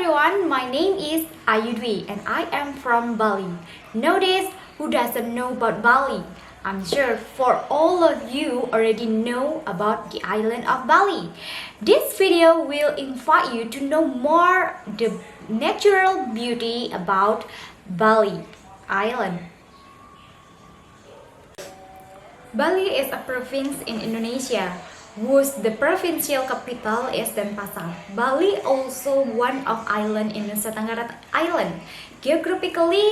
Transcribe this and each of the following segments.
everyone, my name is Ayudwi and I am from Bali. Nowadays, who doesn't know about Bali? I'm sure for all of you already know about the island of Bali. This video will invite you to know more the natural beauty about Bali Island. Bali is a province in Indonesia, whose the provincial capital is Denpasar. Bali also one of island in Nusa Tenggara Island. Geographically,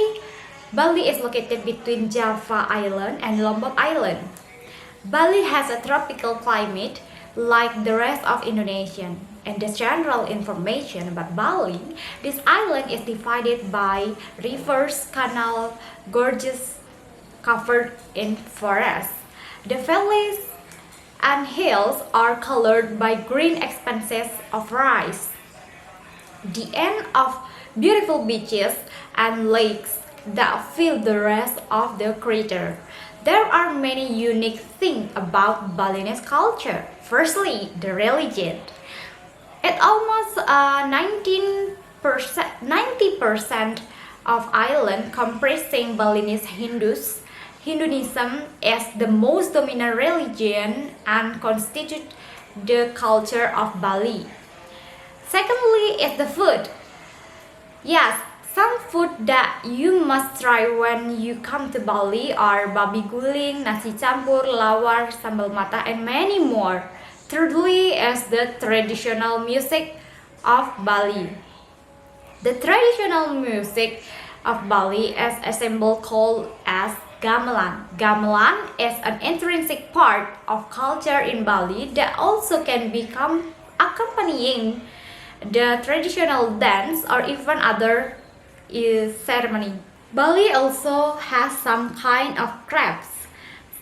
Bali is located between Java Island and Lombok Island. Bali has a tropical climate like the rest of Indonesia. And the general information about Bali, this island is divided by rivers, canal, gorges covered in forests. The valleys and hills are colored by green expanses of rice. The end of beautiful beaches and lakes that fill the rest of the crater. There are many unique things about Balinese culture. Firstly, the religion. At almost 90% of island comprising Balinese Hindus, Hinduism is the most dominant religion and constitutes the culture of Bali. Secondly is the food. Yes, some food that you must try when you come to Bali are babi guling, nasi campur, lawar, sambal mata, and many more. Thirdly is the traditional music of Bali. The traditional music of Bali is a symbol called as gamelan. Gamelan is an intrinsic part of culture in Bali that also can become accompanying the traditional dance or even other ceremony. Bali also has some kind of crafts.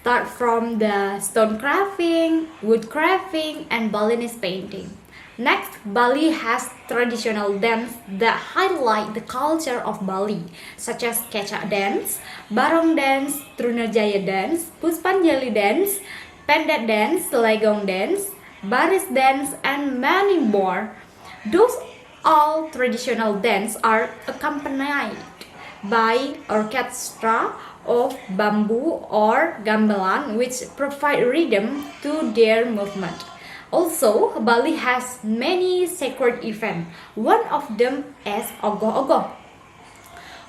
Start from the stone carving, wood carving, and Balinese painting. Next, Bali has traditional dance that highlight the culture of Bali, such as kecak dance, barong dance, trunajaya dance, puspanjali dance, pendet dance, legong dance, baris dance, and many more. Those all traditional dance are accompanied by orchestra of bamboo or gamelan, which provide rhythm to their movement. Also, Bali has many sacred events. One of them is Ogoh-ogoh.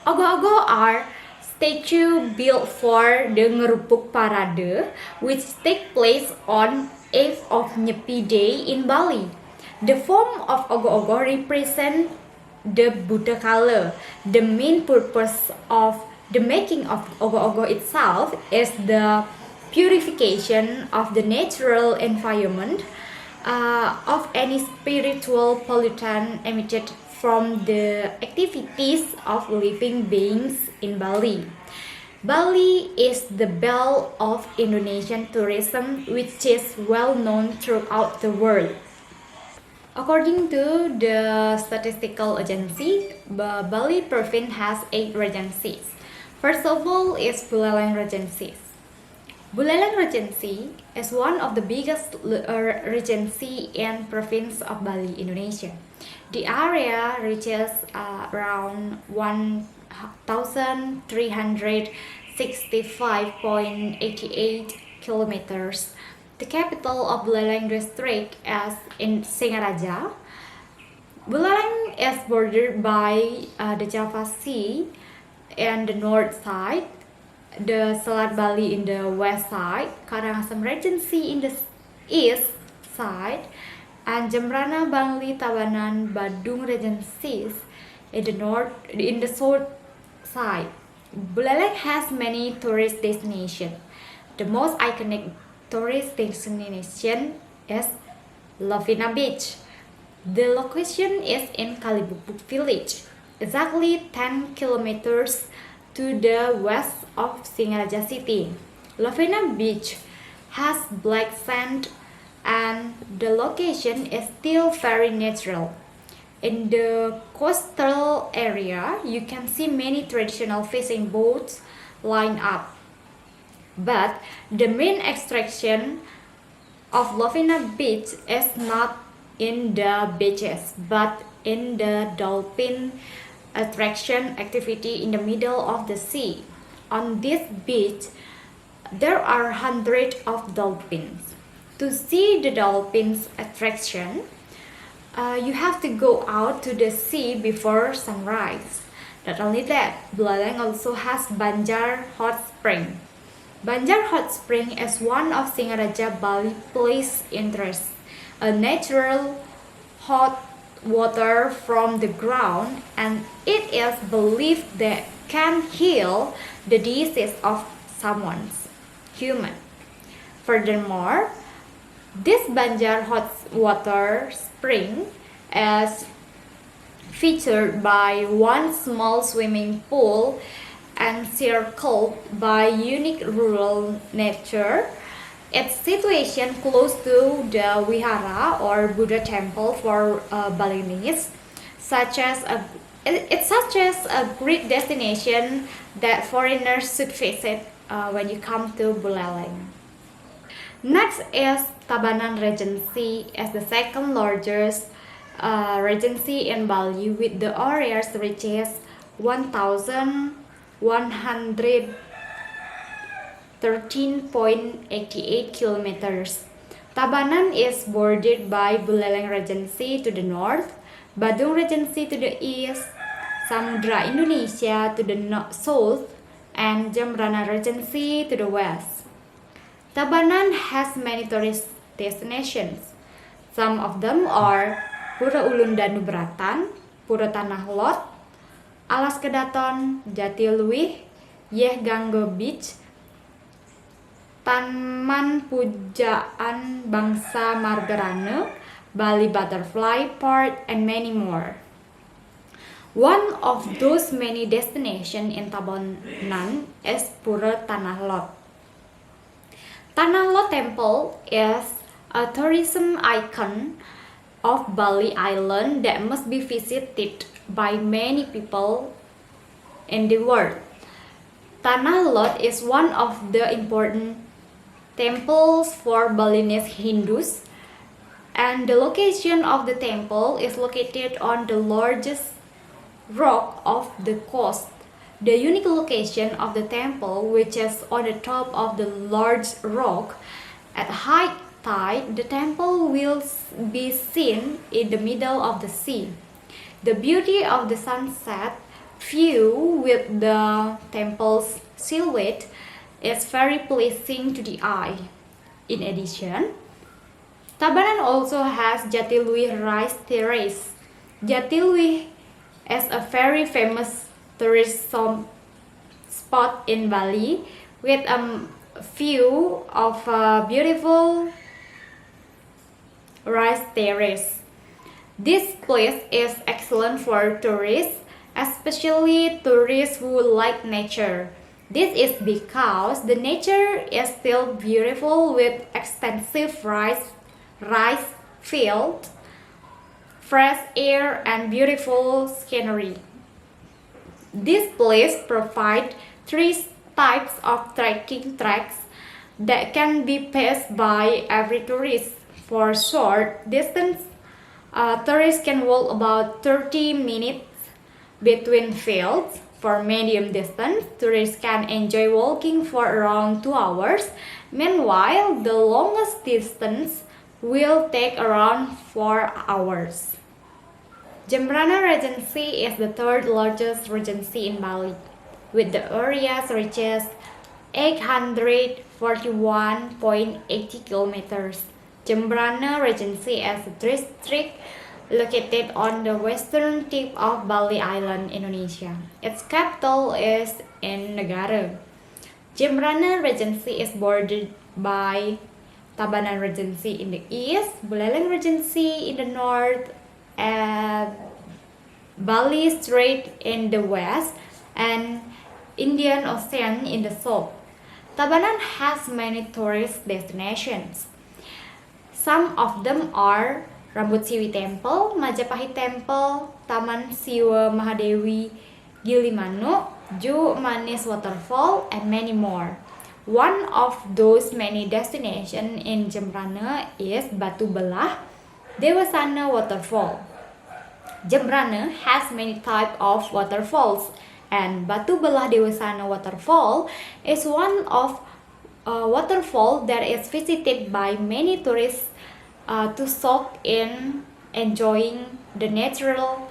Ogoh-ogoh are statues built for the Ngerupuk Parade, which take place on 8th of Nyepi Day in Bali. The form of Ogoh-ogoh represents the Buddha color. The main purpose of the making of Ogoh-ogoh itself is the purification of the natural environment of any spiritual pollutant emitted from the activities of living beings in Bali. Bali is the belle of Indonesian tourism, which is well known throughout the world. According to the statistical agency, Bali province has 8 regencies. First of all is Buleleng Regency. Buleleng Regency is one of the biggest regency in province of Bali, Indonesia. The area reaches around 1,365.88 kilometers. The capital of Buleleng district is in Singaraja. Buleleng is bordered by the Java Sea in the north side, the Selat Bali in the west side, Karangasem Regency in the east side, and Jembrana, Bangli, Tabanan, Badung Regencies in the south side. Buleleng has many tourist destinations. The most iconic tourist destination is Lovina Beach. The location is in Kalibupuk village, exactly 10 kilometers to the west of Singaraja city. Lovina Beach has black sand and the location is still very natural. In the coastal area, you can see many traditional fishing boats lined up. But the main attraction of Lovina Beach is not in the beaches, but in the dolphin attraction activity in the middle of the sea. On this beach, there are hundreds of dolphins. To see the dolphins attraction, you have to go out to the sea before sunrise. Not only that, Buleleng also has Banjar Hot Spring. Banjar Hot Spring is one of Singaraja Bali place interest, a natural hot water from the ground, and it is believed that can heal the disease of someone's human. Furthermore, this Banjar hot water spring is featured by one small swimming pool encircled by unique rural nature. Its situation close to the Vihara or Buddha temple for Balinese, it's such as a great destination that foreigners should visit when you come to Buleleng. Next is Tabanan Regency as the second largest regency in Bali with the areas reaches 1,113.88 kilometers. Tabanan is bordered by Buleleng Regency to the north, Badung Regency to the east, Samudra Indonesia to the south, and Jembrana Regency to the west. Tabanan has many tourist destinations. Some of them are Pura Ulun Danubratan, Pura Tanah Lot, Alas Kedaton, Jatiluwih, Yeh Ganggo Beach, Taman Pujaan Bangsa Margarane, Bali Butterfly Park, and many more. One of those many destinations in Tabanan is Pura Tanah Lot. Tanah Lot Temple is a tourism icon of Bali Island that must be visited by many people in the world. Tanah Lot is one of the important temples for Balinese Hindus, and the location of the temple is located on the largest rock of the coast. The unique location of the temple, which is on the top of the large rock, at high tide, the temple will be seen in the middle of the sea. The beauty of the sunset view with the temple's silhouette is very pleasing to the eye. In addition, Tabanan also has Jatiluwih Rice Terrace. Jatiluwih is a very famous tourist spot in Bali with a view of a beautiful rice terrace. This place is excellent for tourists, especially tourists who like nature. This is because the nature is still beautiful with extensive rice fields, fresh air, and beautiful scenery. This place provides three types of trekking tracks that can be passed by every tourist. For short distance, tourists can walk about 30 minutes between fields. For medium distance, tourists can enjoy walking for around 2 hours. Meanwhile, the longest distance will take around 4 hours. Jembrana Regency is the third largest regency in Bali, with the areas reaches 841.80 kilometers. Jembrana Regency is a district located on the western tip of Bali Island, Indonesia. Its capital is in Negara. Jembrana Regency is bordered by Tabanan Regency in the east, Buleleng Regency in the north, and Bali Strait in the west, and Indian Ocean in the south. Tabanan has many tourist destinations. Some of them are Rambut Siwi Temple, Majapahit Temple, Taman Siwa Mahadewi Gilimanuk, Ju Manis Waterfall, and many more. One of those many destinations in Jembrana is Batu Belah, Dewasana Waterfall. Jembrana has many types of waterfalls, and Batu Belah Dewasana Waterfall is one of waterfall that is visited by many tourists to soak in enjoying the natural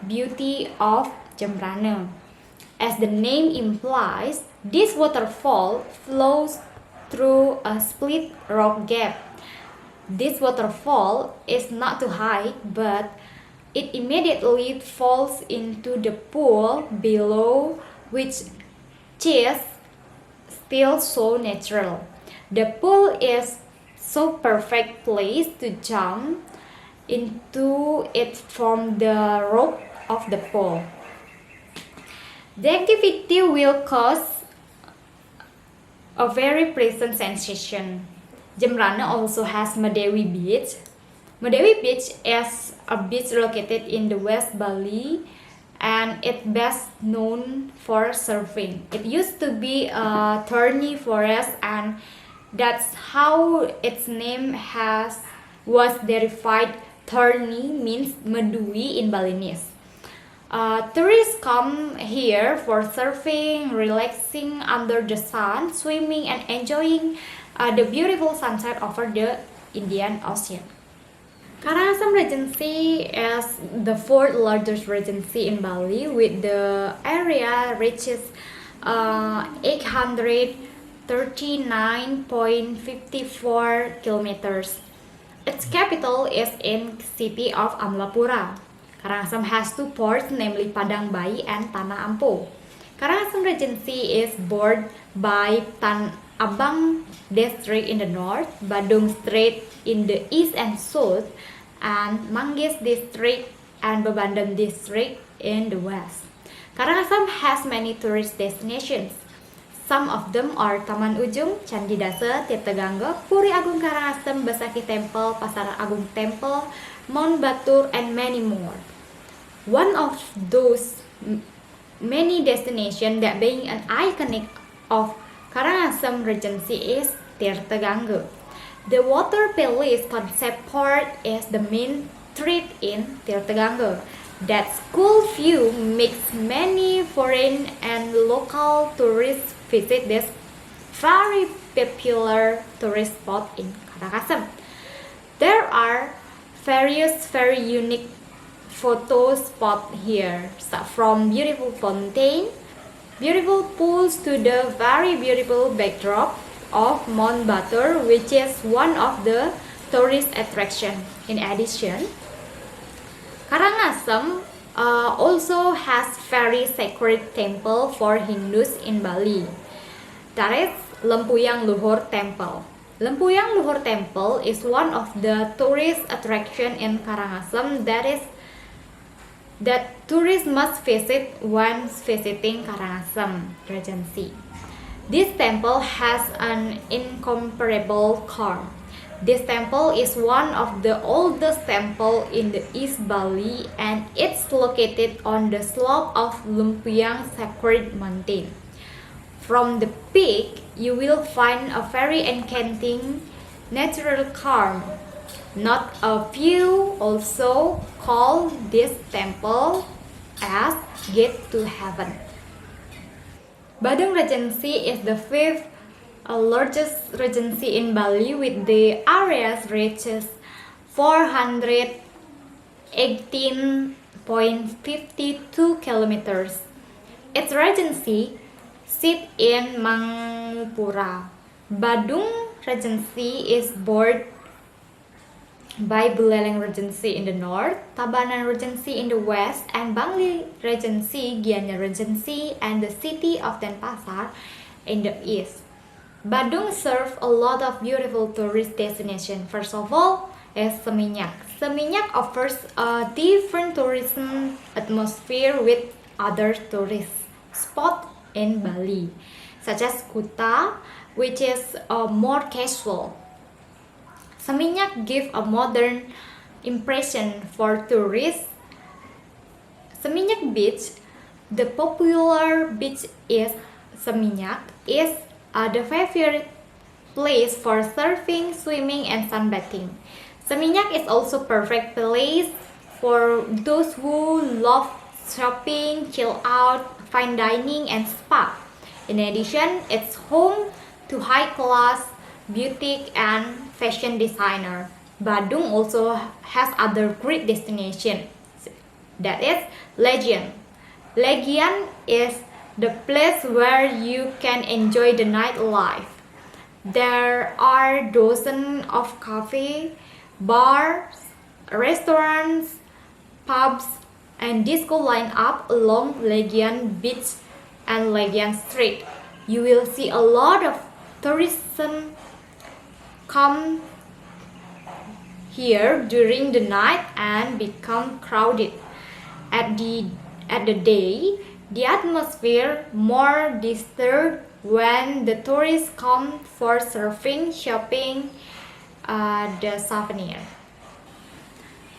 beauty of Jembrana. As the name implies, this waterfall flows through a split rock gap. This waterfall is not too high, but it immediately falls into the pool below, which is still so natural. The pool is so perfect place to jump into it from the rope of the pool. The activity will cause a very pleasant sensation. Jembrana also has Medewi Beach. Medewi Beach is a beach located in the West Bali, and it's best known for surfing. It used to be a thorny forest, and that's how its name was derived. Thorny means medui in Balinese. Tourists come here for surfing, relaxing under the sun, swimming, and enjoying the beautiful sunset over the Indian Ocean. Karangasem Regency is the fourth largest regency in Bali, with the area reaches 839.54 kilometers. Its capital is in city of Amlapura. Karangasem has two ports, namely Padang Bayi and Tanah Ampo. Karangasem Regency is bordered by Tan Abang district in the north, Badung Strait in the east and south, and Manggis district and Babandam district in the west. Karangasem has many tourist destinations. Some of them are Taman Ujung, Candi Dasa, Tirtagangga, Puri Agung Karangasem, Besaki Temple, Pasar Agung Temple, Mount Batur, and many more. One of those many destinations that being an iconic of Karangasem Regency is Tirtagangga. The Water Palace concept part is the main street in Tirtagangga. That cool view makes many foreign and local tourists visit this very popular tourist spot in Karangasem. There are various very unique photo spots here, from beautiful fountain, beautiful pools to the very beautiful backdrop of Mount Batur, which is one of the tourist attraction. In addition, Karangasem also has very sacred temple for Hindus in Bali. That is Lempuyang Luhur Temple. Lempuyang Luhur Temple is one of the tourist attraction in Karangasem that tourists must visit once visiting Karangasem Regency. This temple has an incomparable charm. This temple is one of the oldest temple in the East Bali, and it's located on the slope of Lempuyang Sacred Mountain. From the peak, you will find a very enchanting natural calm. Not a few also call this temple as Gate to Heaven. Badung Regency is the fifth largest regency in Bali, with the areas reaches 418.52 kilometers. Its regency sits in Mangupura. Badung Regency is bordered by Buleleng Regency in the north, Tabanan Regency in the west, and Bangli Regency, Gianyar Regency, and the city of Denpasar in the east. Badung serves a lot of beautiful tourist destinations. First of all is Seminyak. Seminyak offers a different tourism atmosphere with other tourist spots in Bali, such as Kuta, which is more casual. Seminyak gives a modern impression for tourists. Seminyak Beach, the popular beach is Seminyak, is the favorite place for surfing, swimming, and sunbathing. Seminyak is also perfect place for those who love shopping, chill out, fine dining, and spa. In addition, it's home to high-class boutique and fashion designer. Badung also has other great destinations. That is Legian. Legian is the place where you can enjoy the nightlife. There are dozens of cafes, bars, restaurants, pubs, and disco line up along Legian Beach and Legian Street. You will see a lot of tourists come here during the night and become crowded. At the day, the atmosphere more disturbed when the tourists come for surfing, shopping, the souvenir.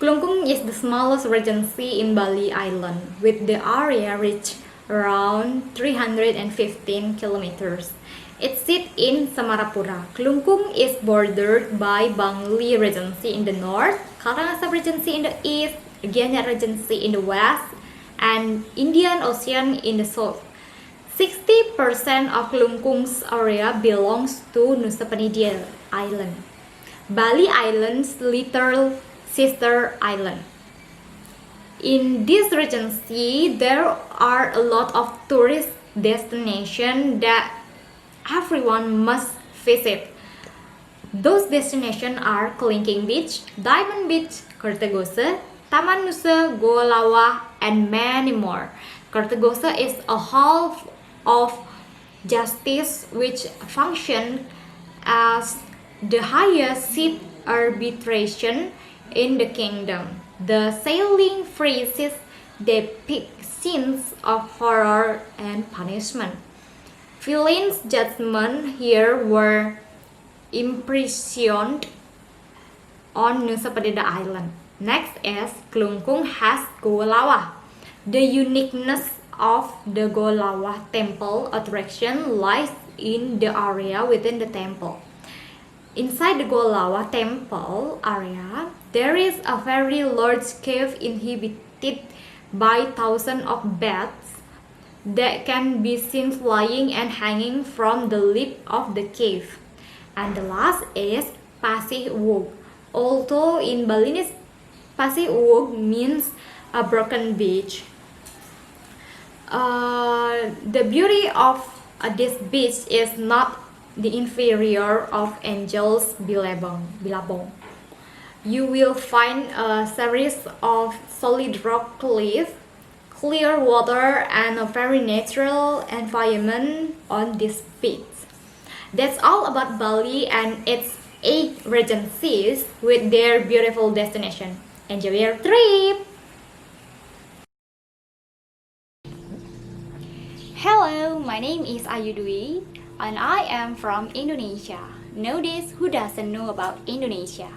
Kelungkung is the smallest regency in Bali Island, with the area reach around 315 kilometers. It sits in Samarapura. Kelungkung is bordered by Bangli Regency in the north, Karangasem Regency in the east, Gianyar Regency in the west, and Indian Ocean in the south. 60% of Kelungkung's area belongs to Nusa Penida Island, Bali Island's little sister island. In this regency, there are a lot of tourist destinations that everyone must visit. Those destinations are Kelingking Beach, Diamond Beach, Kertagosa, Taman Nusa, Goa Lawa, and many more. Kertagosa is a hall of justice which functions as the highest seat arbitration in the kingdom. The sailing phrases depict scenes of horror and punishment. Villains' judgments here were imprisoned on Nusa Penida Island. Next is Kelungkung has Goa Lawa. The uniqueness of the Goa Lawa temple attraction lies in the area within the temple. Inside the Goa Lawa temple area, there is a very large cave inhabited by thousands of bats that can be seen flying and hanging from the lip of the cave. And the last is Pasih Uwog. Although in Balinese, Pasih Uwog means a broken beach. The beauty of this beach is not the inferior of Angel's Bilabong. You will find a series of solid rock cliffs, clear water, and a very natural environment on this beach. That's all about Bali and its 8 regencies with their beautiful destination. Enjoy your trip! Hello, my name is Ayu Dwi and I am from Indonesia. Nowadays, who doesn't know about Indonesia?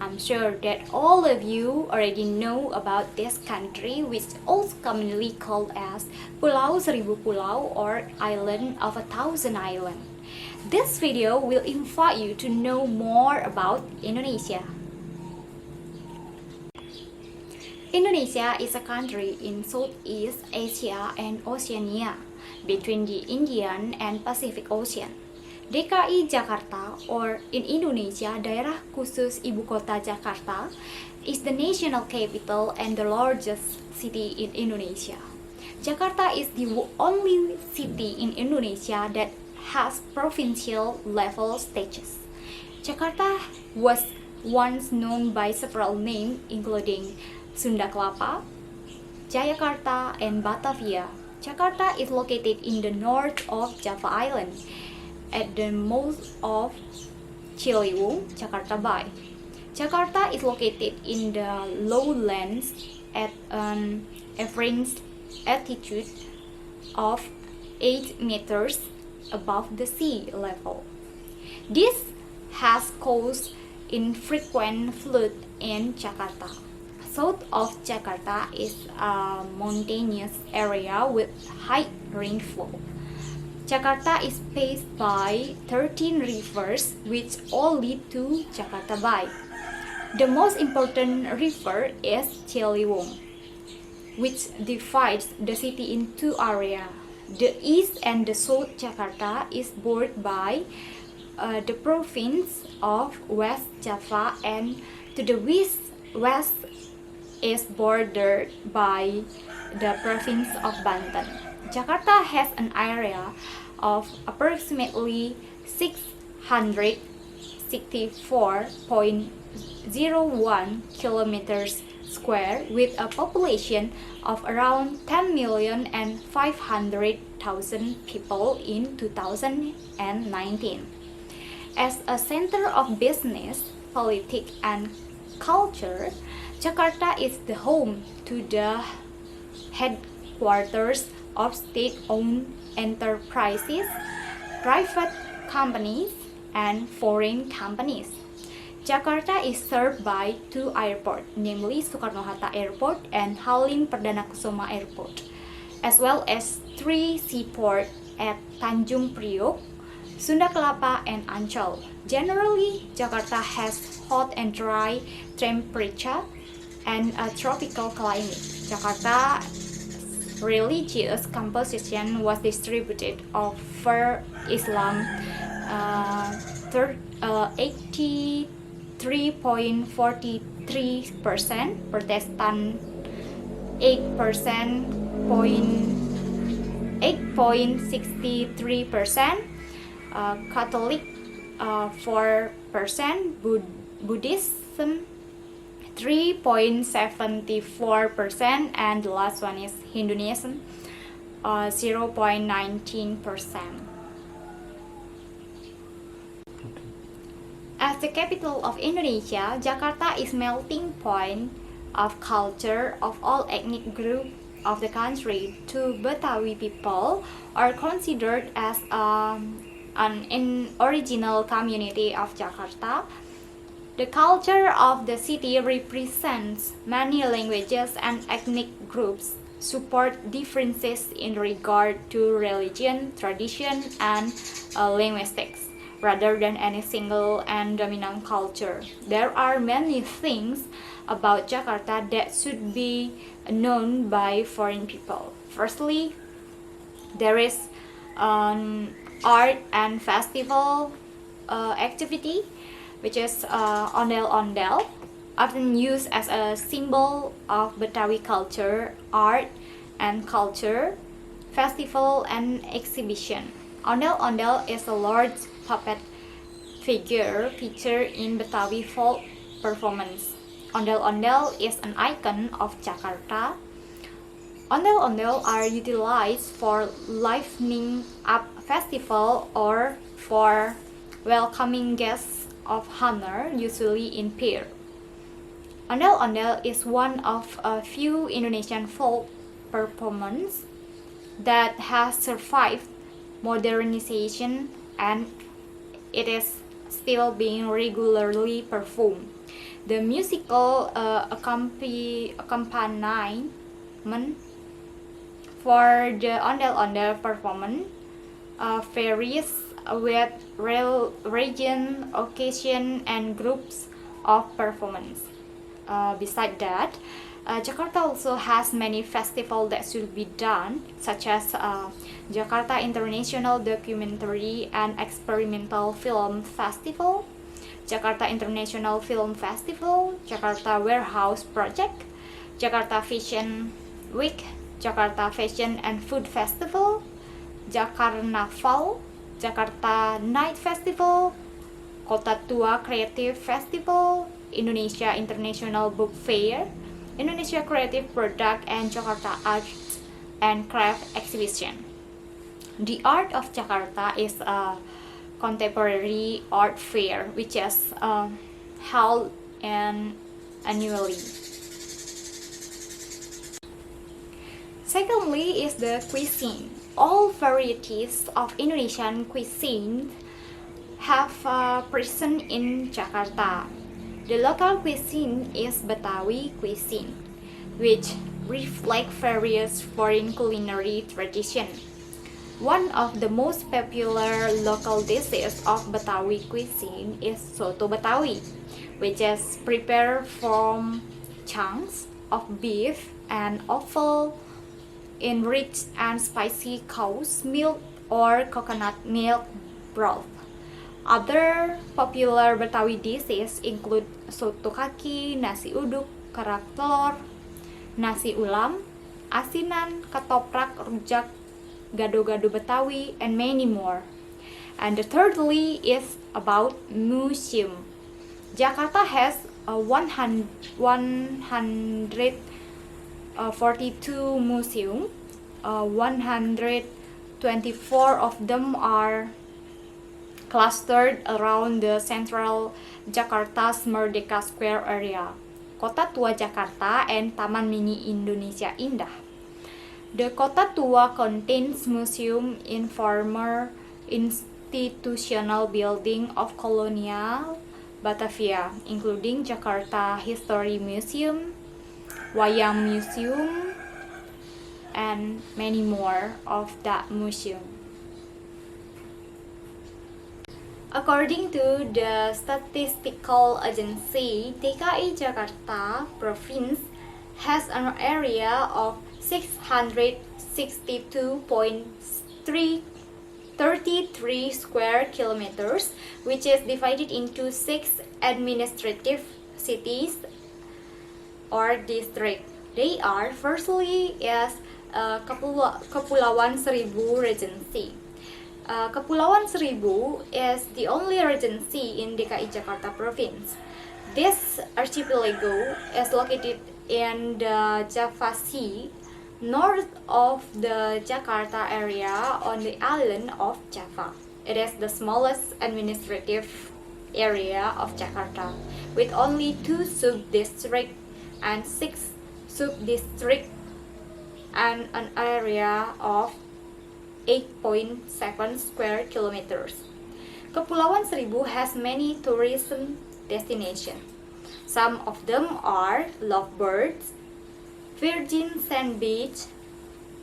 I'm sure that all of you already know about this country, which is also commonly called as Pulau Seribu Pulau or Island of 1,000 Islands. This video will invite you to know more about Indonesia. Indonesia is a country in Southeast Asia and Oceania, between the Indian and Pacific Ocean. DKI Jakarta, or in Indonesia, Daerah Khusus Ibu Kota Jakarta, is the national capital and the largest city in Indonesia. Jakarta is the only city in Indonesia that has provincial level status. Jakarta was once known by several names including Sunda Kelapa, Jayakarta, and Batavia. Jakarta is located in the north of Java Island, at the mouth of Ciliwung, Jakarta Bay. Jakarta is located in the lowlands at an average altitude of 8 meters above the sea level. This has caused infrequent flood in Jakarta. South of Jakarta is a mountainous area with high rainfall. Jakarta is paced by 13 rivers which all lead to Jakarta Bay. The most important river is Ciliwung, which divides the city in two areas. The east and the south Jakarta is bordered by the province of West Java, and to the west is bordered by the province of Banten. Jakarta has an area of approximately 664.01 kilometers square, with a population of around 10,500,000 people in 2019. As a center of business, politics, and culture, Jakarta is the home to the headquarters of state-owned enterprises, private companies, and foreign companies. Jakarta is served by two airports, namely Soekarno-Hatta Airport and Halim Perdana Kusuma Airport, as well as three seaports at Tanjung Priok, Sunda Kelapa, and Ancol. Generally, Jakarta has hot and dry temperature and a tropical climate. Jakarta's religious composition was distributed over Islam 83.43%, Protestant 8.63%, Catholic 4%, Buddhism 3.74%, and the last one is Hinduism 0.19%. As the capital of Indonesia, Jakarta is melting point of culture of all ethnic groups of the country. Two Betawi people are considered as an original community of Jakarta. The culture of the city represents many languages and ethnic groups, support differences in regard to religion, tradition, and linguistics, rather than any single and dominant culture. There are many things about Jakarta that should be known by foreign people. Firstly, there is an art and festival activity, which is ondel-ondel, often used as a symbol of Betawi culture, art and culture, festival and exhibition. Ondel-ondel is a large puppet figure featured in Betawi folk performance. Ondel-ondel is an icon of Jakarta. Ondel-ondel are utilized for livening up festival or for welcoming guests of honor, usually in pair. Ondel-ondel is one of a few Indonesian folk performance that has survived modernization, and it is still being regularly performed. The musical accompaniment for the ondel-ondel performance varies with region, occasion, and groups of performance. Besides that, Jakarta also has many festivals that should be done, such as Jakarta International Documentary and Experimental Film Festival, Jakarta International Film Festival, Jakarta Warehouse Project, Jakarta Fashion Week, Jakarta Fashion and Food Festival, Jakarnaval, Jakarta Night Festival, Kota Tua Creative Festival, Indonesia International Book Fair, Indonesia Creative Product, and Jakarta Arts and Craft Exhibition. The Art of Jakarta is a contemporary art fair which is held annually. Secondly is the cuisine. All varieties of Indonesian cuisine have present in Jakarta. The local cuisine is Betawi cuisine, which reflects various foreign culinary traditions. One of the most popular local dishes of Betawi cuisine is soto Betawi, which is prepared from chunks of beef and offal in rich and spicy cow's milk or coconut milk broth. Other popular Betawi dishes include soto kaki, nasi uduk, kerak telur, nasi ulam, asinan, ketoprak, rujak, gado-gado Betawi, and many more. And the thirdly is about museum. Jakarta has 142 museums. 124 of them are clustered around the central Jakarta's Merdeka Square area, Kota Tua Jakarta, and Taman Mini Indonesia Indah. The Kota Tua contains museums in former institutional building of colonial Batavia, including Jakarta History Museum, Wayang Museum, and many more of that museum. According to the statistical agency, DKI Jakarta province has an area of 662.33 square kilometers, which is divided into 6 administrative cities or districts. They are, firstly, is Kepulauan Seribu Regency. Kepulauan Seribu is the only regency in DKI Jakarta province. This archipelago is located in the Java Sea, north of the Jakarta area on the island of Java. It is the smallest administrative area of Jakarta, with only 2 sub-districts and 6 sub-districts and an area of 8.7 square kilometers. Kepulauan Seribu has many tourism destinations. Some of them are Lovebirds, Virgin Sand Beach,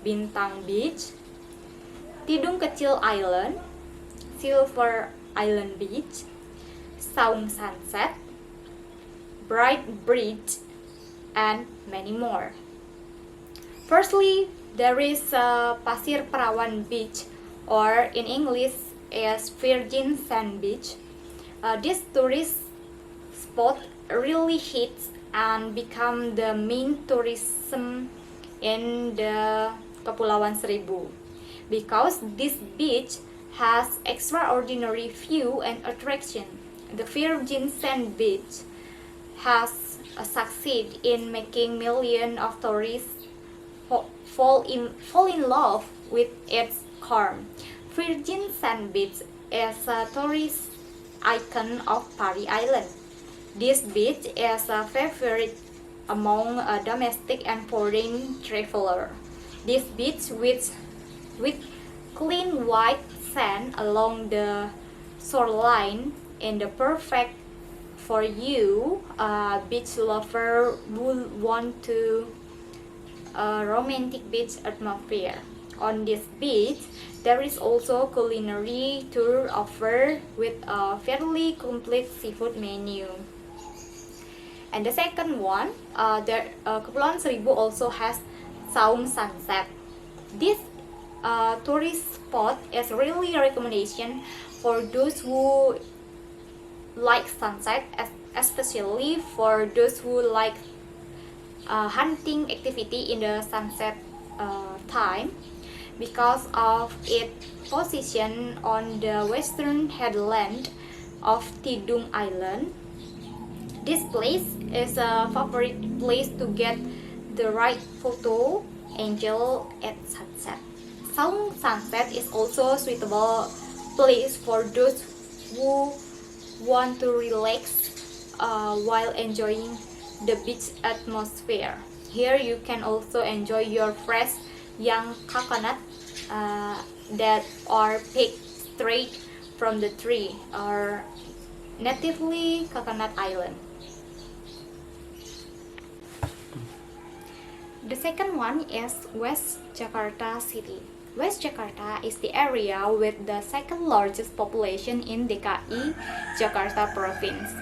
Bintang Beach, Tidung Kecil Island, Silver Island Beach, Saung Sunset, Bright Bridge, and many more. Firstly, there is Pasir Perawan Beach, or in English is Virgin Sand Beach. This tourist spot really hits and become the main tourism in the Kepulauan Seribu, because this beach has extraordinary view and attraction. The Virgin Sand Beach has succeeded in making millions of tourists fall in love with its charm. Virgin Sand Beach is a tourist icon of Pari Island. This beach is a favorite among domestic and foreign travelers. This beach with clean white sand along the shoreline is the perfect for you, beach lover who want to a romantic beach atmosphere. On this beach, there is also culinary tour offered with a fairly complete seafood menu. And the second one, Kepulauan Seribu also has Saung Sunset. This tourist spot is really a recommendation for those who like sunset, especially for those who like hunting activity in the sunset time, because of its position on the western headland of Tidung Island. This place is a favorite place to get the right photo angle at sunset. Saung Sunset is also a suitable place for those who want to relax while enjoying the beach atmosphere. Here you can also enjoy your fresh young coconut that are picked straight from the tree, or natively Coconut Island. The second one is West Jakarta City. West Jakarta is the area with the second largest population in DKI Jakarta province.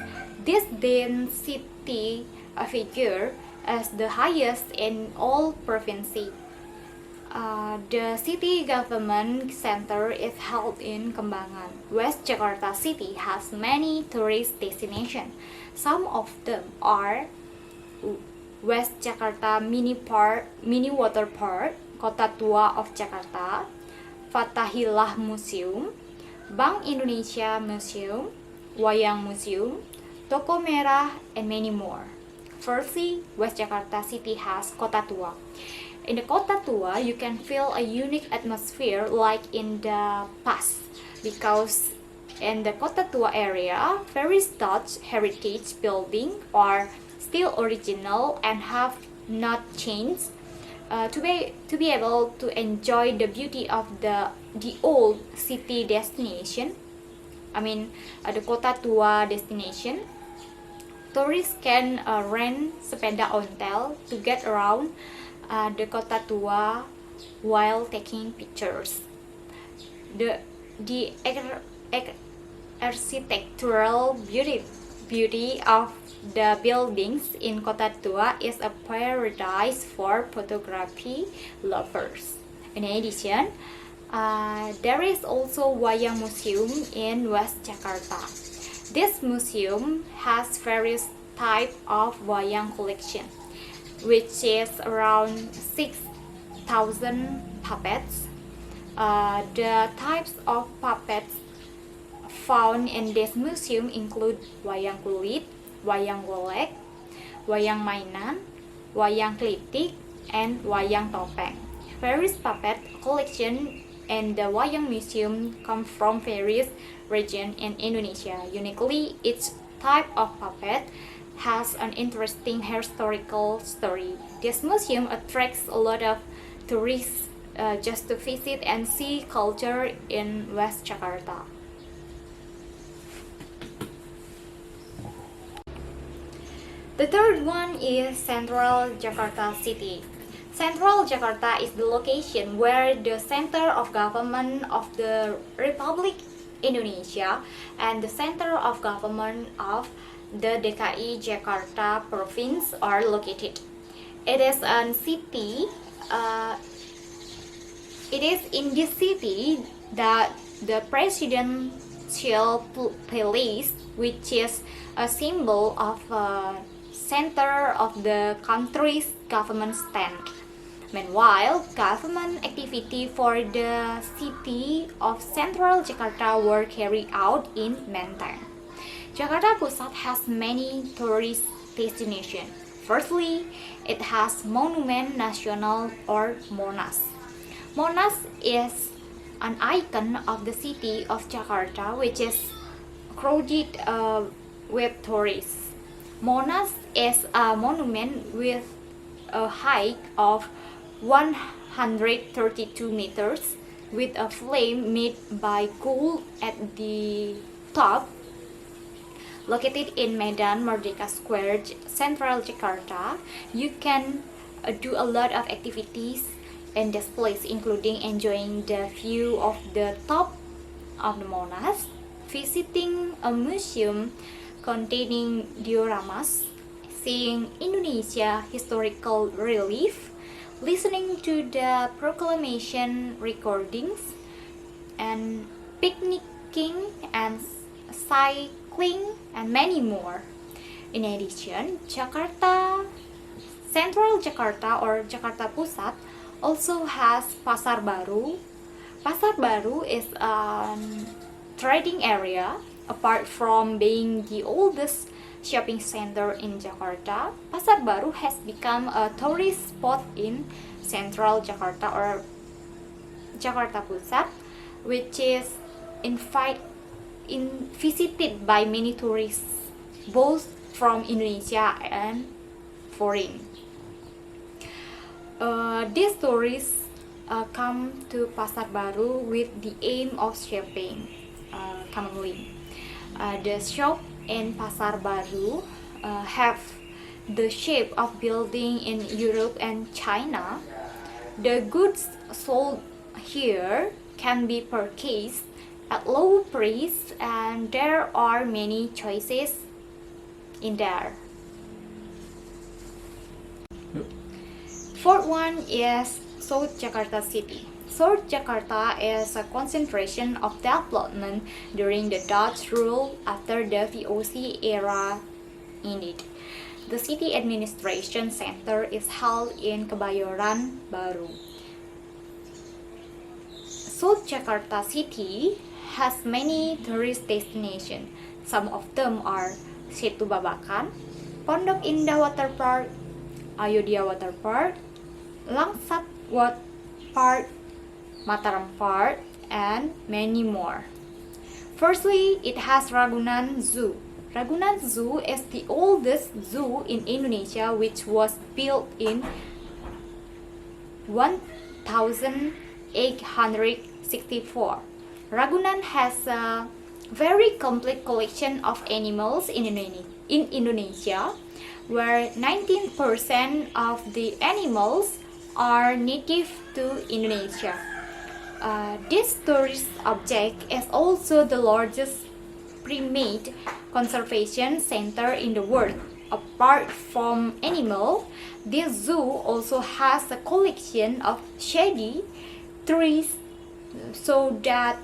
This density figure as the highest in all provinces. The city government center is held in Kembangan. West Jakarta City has many tourist destinations. Some of them are West Jakarta Mini Water Park, Kota Tua of Jakarta, Fathahillah Museum, Bank Indonesia Museum, Wayang Museum, Toko Merah, and many more. Firstly, West Jakarta City has Kota Tua. In the Kota Tua, you can feel a unique atmosphere like in the past, because in the Kota Tua area, various Dutch heritage buildings are still original and have not changed. To be able to enjoy the beauty of the old city destination, the Kota Tua destination, tourists can rent sepeda ontel to get around the Kota Tua while taking pictures. The architectural beauty of the buildings in Kota Tua is a paradise for photography lovers. In addition, there is also Wayang Museum in West Jakarta. This museum has various types of wayang collection, which is around 6,000 puppets. The types of puppets found in this museum include wayang kulit, wayang golek, wayang mainan, wayang klitik, and wayang topeng. Various puppet collection in the Wayang Museum come from various regions in Indonesia. Uniquely, each type of puppet has an interesting historical story. This museum attracts a lot of tourists just to visit and see culture in West Jakarta. The third one is Central Jakarta City. Central Jakarta is the location where the center of government of the Republic Indonesia and the center of government of the DKI Jakarta province are located. It is a city. It is in this city that the presidential palace, which is a symbol of center of the country's government stand. Meanwhile, government activity for the city of Central Jakarta were carried out in Menteng. Jakarta Pusat has many tourist destinations. Firstly, it has Monument Nasional or Monas. Monas is an icon of the city of Jakarta, which is crowded with tourists. Monas is a monument with a height of 132 meters with a flame made by gold at the top. Located in Medan Merdeka Square, Central Jakarta, you can do a lot of activities in this place, including enjoying the view of the top of the Monas, visiting a museum containing dioramas, seeing Indonesia historical relief, listening to the proclamation recordings, and picnicking and cycling, and many more. In addition, Central Jakarta or Jakarta Pusat also has Pasar Baru. Pasar Baru is a trading area. Apart from being the oldest shopping center in Jakarta, Pasar Baru has become a tourist spot in Central Jakarta or Jakarta Pusat, which is visited by many tourists, both from Indonesia and foreign. These tourists come to Pasar Baru with the aim of shopping commonly. The shop in Pasar Baru have the shape of building in Europe and China. The goods sold here can be purchased at low price, and there are many choices in there. Fourth one is South Jakarta City. South Jakarta is a concentration of development during the Dutch rule after the VOC era ended. The city administration center is held in Kebayoran Baru. South Jakarta City has many tourist destinations. Some of them are Situ Babakan, Pondok Indah Water Park, Ayodhya Water Park, Langsat Water Park, Mataram Park, and many more. Firstly, it has Ragunan Zoo. Ragunan Zoo is the oldest zoo in Indonesia, which was built in 1864. Ragunan has a very complete collection of animals in Indonesia, where 19% of the animals are native to Indonesia. This tourist object is also the largest primate conservation center in the world. Apart from animals, this zoo also has a collection of shady trees so that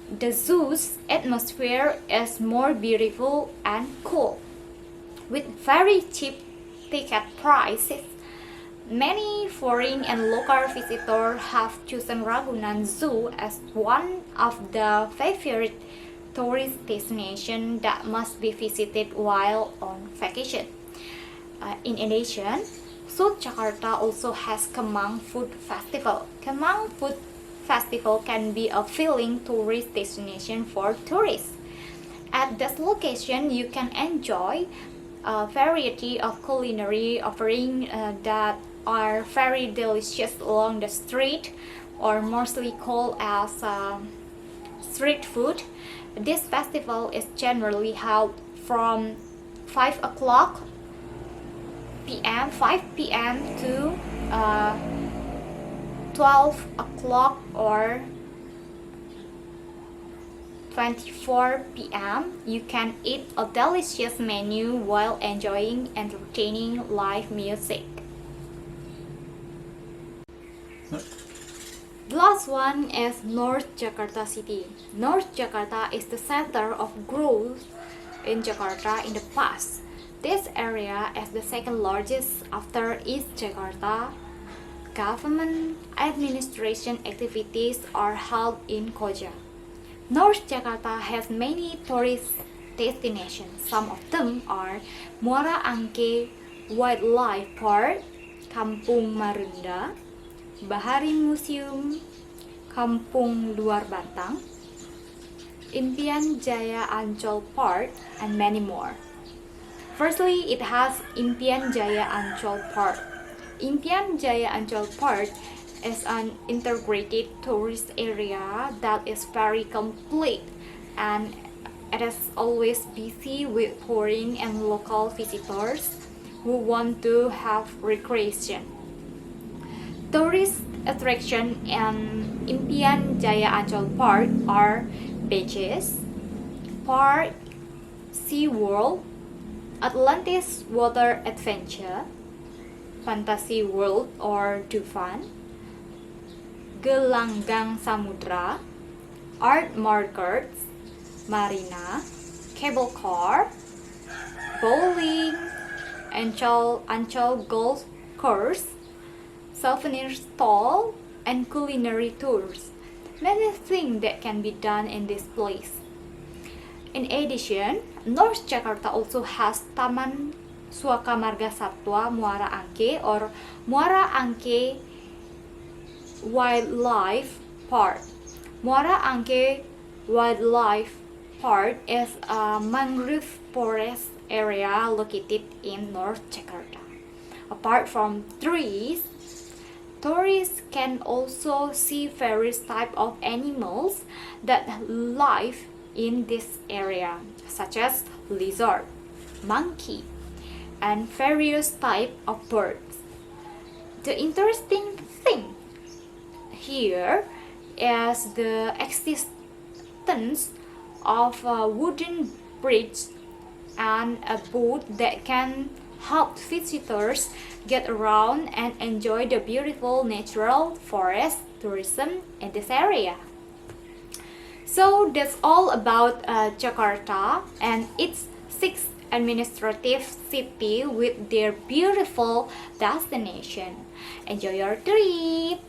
the zoo's atmosphere is more beautiful and cool. With very cheap ticket prices, many foreign and local visitors have chosen Ragunan Zoo as one of the favorite tourist destinations that must be visited while on vacation. In addition, South Jakarta also has Kemang Food Festival. Kemang Food Festival can be a filling tourist destination for tourists. At this location, you can enjoy a variety of culinary offerings that are very delicious along the street, or mostly called as street food. This festival is generally held from 5 p.m. to 12 o'clock or 24 p.m. You can eat a delicious menu while enjoying entertaining live music. The last one is North Jakarta City. North Jakarta is the center of growth in Jakarta in the past. This area is the second largest after East Jakarta. Government administration activities are held in Koja. North Jakarta has many tourist destinations. Some of them are Muara Angke Wildlife Park, Kampung Marunda, Bahari Museum, Kampung Luar Batang, Impian Jaya Ancol Park, and many more. Firstly, it has Impian Jaya Ancol Park. Impian Jaya Ancol Park is an integrated tourist area that is very complete, and it is always busy with foreign and local visitors who want to have recreation. Tourist attractions in Impian Jaya Ancol Park are beaches, park, Sea World, Atlantis Water Adventure, Fantasy World or Dufan, Gelanggang Samudra, Art Markets, Marina, Cable Car, Bowling, Ancol Golf Course, souvenir stall, and culinary tours. Many things that can be done in this place. In addition, North Jakarta also has Taman Suaka Marga Satwa Muara Angke or Muara Angke Wildlife Park. Muara Angke Wildlife Park is a mangrove forest area located in North Jakarta. Apart from trees, tourists can also see various types of animals that live in this area, such as lizard, monkey, and various types of birds. The interesting thing here is the existence of a wooden bridge and a booth that can help visitors get around and enjoy the beautiful natural forest tourism in this area. So that's all about Jakarta and its six administrative city with their beautiful destination. Enjoy your trip!